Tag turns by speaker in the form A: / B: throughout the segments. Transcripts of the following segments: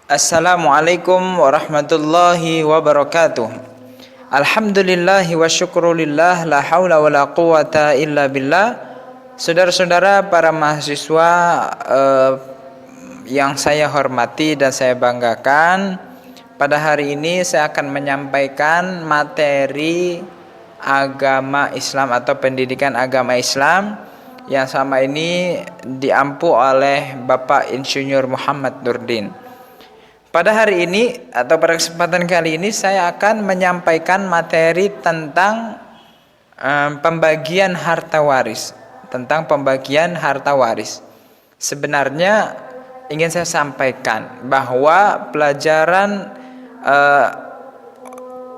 A: Assalamualaikum warahmatullahi wabarakatuh. Alhamdulillahi wa syukrulillah, la haula wa la quwata illa billah. Saudara-saudara para mahasiswa yang saya hormati dan saya banggakan, pada hari ini saya akan menyampaikan materi agama Islam atau pendidikan agama Islam yang sama ini diampu oleh Bapak Insinyur Muhammad Nurdin. Pada hari ini atau pada kesempatan kali ini saya akan menyampaikan materi tentang pembagian harta waris. Sebenarnya ingin saya sampaikan bahwa pelajaran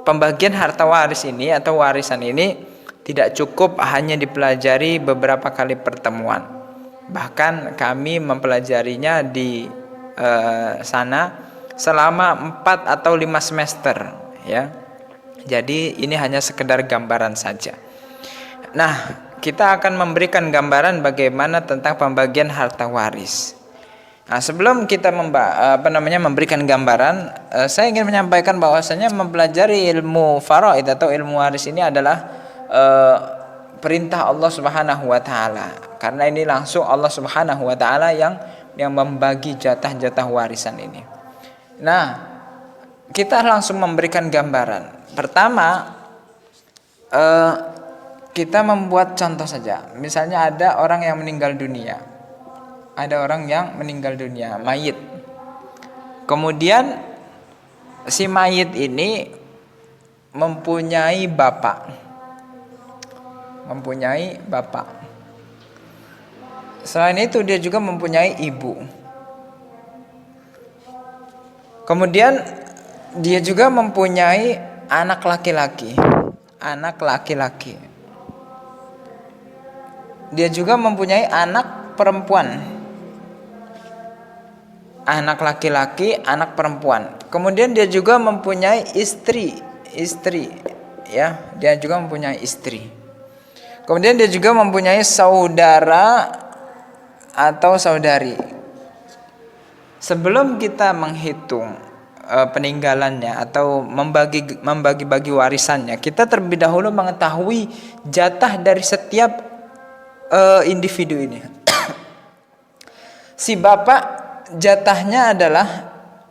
A: pembagian harta waris ini atau warisan ini tidak cukup hanya dipelajari beberapa kali pertemuan. Bahkan kami mempelajarinya di sana selama 4 atau 5 semester ya. Jadi ini hanya sekedar gambaran saja. Nah, kita akan memberikan gambaran bagaimana tentang pembagian harta waris. Nah, sebelum kita memberikan gambaran, saya ingin menyampaikan bahwasanya mempelajari ilmu faraid atau ilmu waris ini adalah perintah Allah Subhanahu wa taala. Karena ini langsung Allah Subhanahu wa taala yang membagi jatah-jatah warisan ini. Nah, kita langsung memberikan gambaran. Pertama, kita membuat contoh saja. Misalnya ada orang yang meninggal dunia. Mayit. Kemudian si mayit ini mempunyai bapak. Selain itu dia juga mempunyai ibu. Kemudian dia juga mempunyai anak laki-laki. Dia juga mempunyai anak perempuan. Anak laki-laki, anak perempuan. Kemudian dia juga mempunyai istri, ya. Dia juga mempunyai istri. Kemudian dia juga mempunyai saudara atau saudari. Sebelum kita menghitung peninggalannya atau membagi-bagi warisannya, kita terlebih dahulu mengetahui jatah dari setiap individu ini. Si bapak jatahnya adalah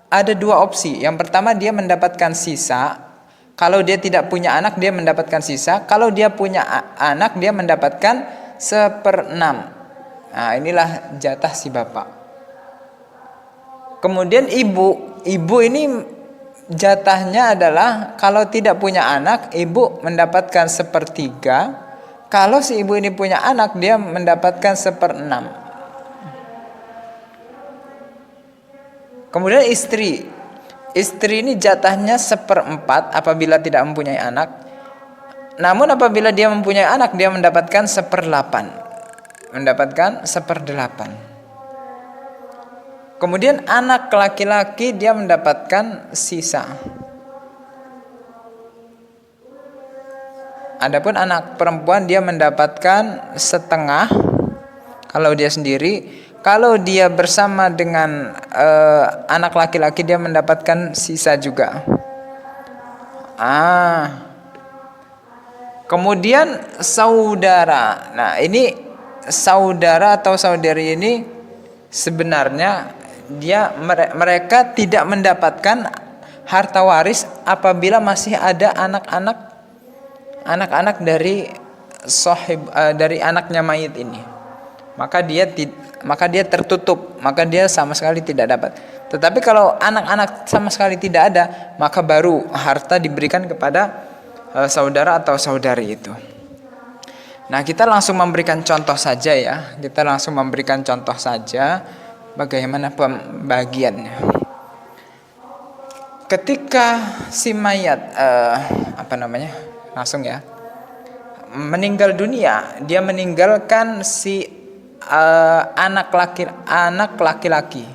A: ada 2 opsi. Yang pertama, dia mendapatkan sisa. Kalau dia tidak punya anak, dia mendapatkan sisa. Kalau dia punya anak, dia mendapatkan 1/6. Nah, inilah jatah si bapak. Kemudian ibu ini jatahnya adalah kalau tidak punya anak, ibu mendapatkan 1/3. Kalau si ibu ini punya anak, dia mendapatkan 1/6. Kemudian istri ini jatahnya 1/4 apabila tidak mempunyai anak. Namun apabila dia mempunyai anak, dia mendapatkan 1/8. Kemudian anak laki-laki dia mendapatkan sisa. Adapun anak perempuan dia mendapatkan setengah kalau dia sendiri. Kalau dia bersama dengan anak laki-laki dia mendapatkan sisa juga. Kemudian saudara. Nah, ini saudara atau saudari ini sebenarnya mereka tidak mendapatkan harta waris apabila masih ada anak-anak dari dari anaknya mayit ini. Maka dia tertutup, maka dia sama sekali tidak dapat. Tetapi kalau anak-anak sama sekali tidak ada, maka baru harta diberikan kepada saudara atau saudari itu. Nah, kita langsung memberikan contoh saja ya. Bagaimana pembagiannya. Ketika si mayat meninggal dunia, dia meninggalkan si anak laki-laki.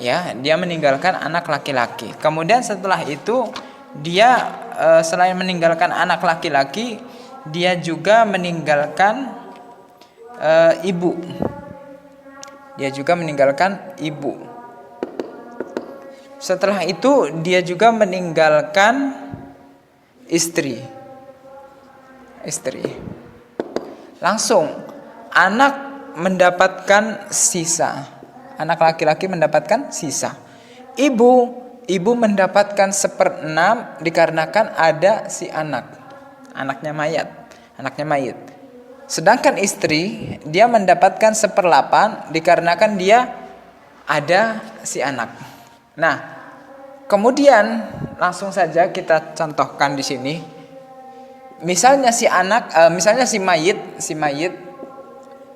A: Ya, dia meninggalkan anak laki-laki. Kemudian setelah itu dia selain meninggalkan anak laki-laki, dia juga meninggalkan ibu. Setelah itu dia juga meninggalkan istri. Langsung anak mendapatkan sisa. Anak laki-laki mendapatkan sisa. Ibu mendapatkan 1/6 dikarenakan ada si anaknya mayit. Sedangkan istri dia mendapatkan 1/8 dikarenakan dia ada si anak. Nah, kemudian langsung saja kita contohkan di sini. Misalnya si mayit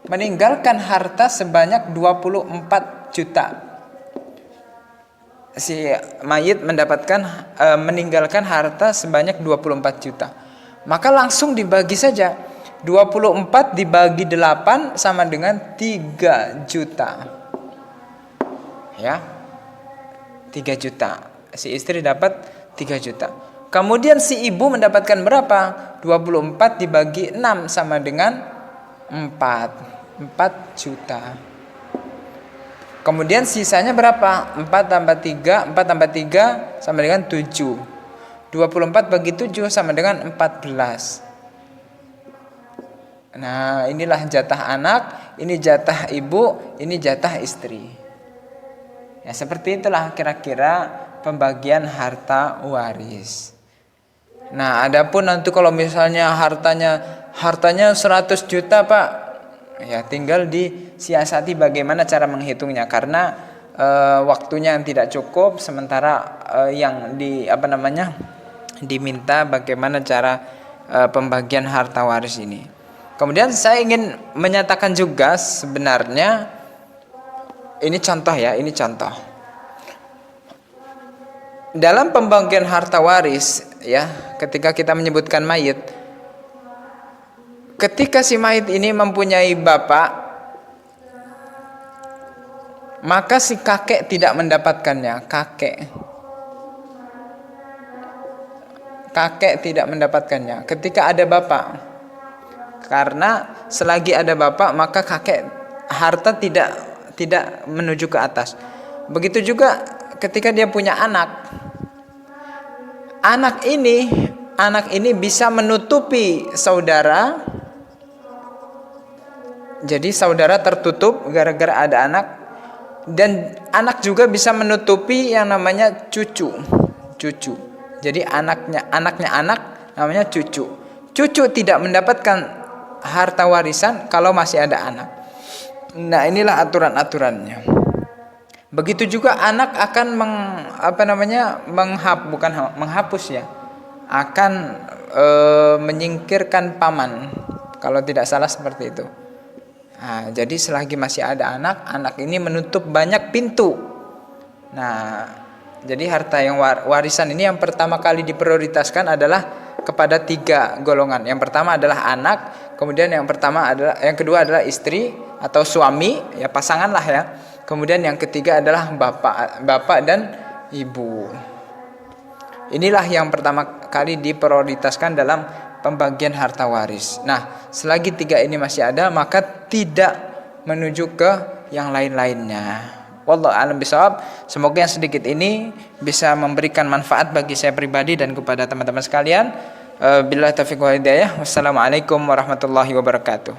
A: meninggalkan harta sebanyak 24 juta. Si mayit meninggalkan harta sebanyak 24 juta. Maka langsung dibagi saja. 24 dibagi 8 sama dengan 3 juta. Ya. 3 juta. Si istri dapat 3 juta. Kemudian si ibu mendapatkan berapa? 24 dibagi 6 sama dengan 4 juta. Kemudian sisanya berapa? 4 tambah 3 sama dengan 7. 24 bagi 7 sama dengan 14. Nah, inilah jatah anak, ini jatah ibu, ini jatah istri. Ya, seperti itulah kira-kira pembagian harta waris. Nah, adapun nanti kalau misalnya hartanya 100 juta, Pak, ya tinggal disiasati bagaimana cara menghitungnya, karena waktunya yang tidak cukup, sementara yang diminta bagaimana cara pembagian harta waris ini. Kemudian saya ingin menyatakan juga sebenarnya ini contoh. Dalam pembagian harta waris, ya, ketika kita menyebutkan mayit, ketika si mayit ini mempunyai bapak, maka si kakek tidak mendapatkannya. Kakek tidak mendapatkannya ketika ada bapak. Karena selagi ada bapak, maka kakek harta tidak menuju ke atas. Begitu juga ketika dia punya anak. Anak ini bisa menutupi saudara. Jadi saudara tertutup gara-gara ada anak, dan anak juga bisa menutupi yang namanya cucu. Jadi anaknya anak namanya cucu. Cucu tidak mendapatkan harta warisan kalau masih ada anak. Nah, inilah aturan-aturannya. Begitu juga anak akan menyingkirkan paman, kalau tidak salah seperti itu. Nah, jadi selagi masih ada anak ini menutup banyak pintu. Nah, jadi harta yang warisan ini yang pertama kali diprioritaskan adalah kepada 3 golongan. Yang pertama adalah anak, kemudian yang kedua adalah istri atau suami, ya pasangan lah ya. Kemudian yang ketiga adalah bapak dan ibu. Inilah yang pertama kali diprioritaskan dalam pembagian harta waris. Nah, selagi 3 ini masih ada, maka tidak menuju ke yang lain-lainnya. Wallahu a'lam bishawab. Semoga yang sedikit ini bisa memberikan manfaat bagi saya pribadi dan kepada teman-teman sekalian. Billahi taufiq wal hidayah. Wassalamualaikum warahmatullahi wabarakatuh.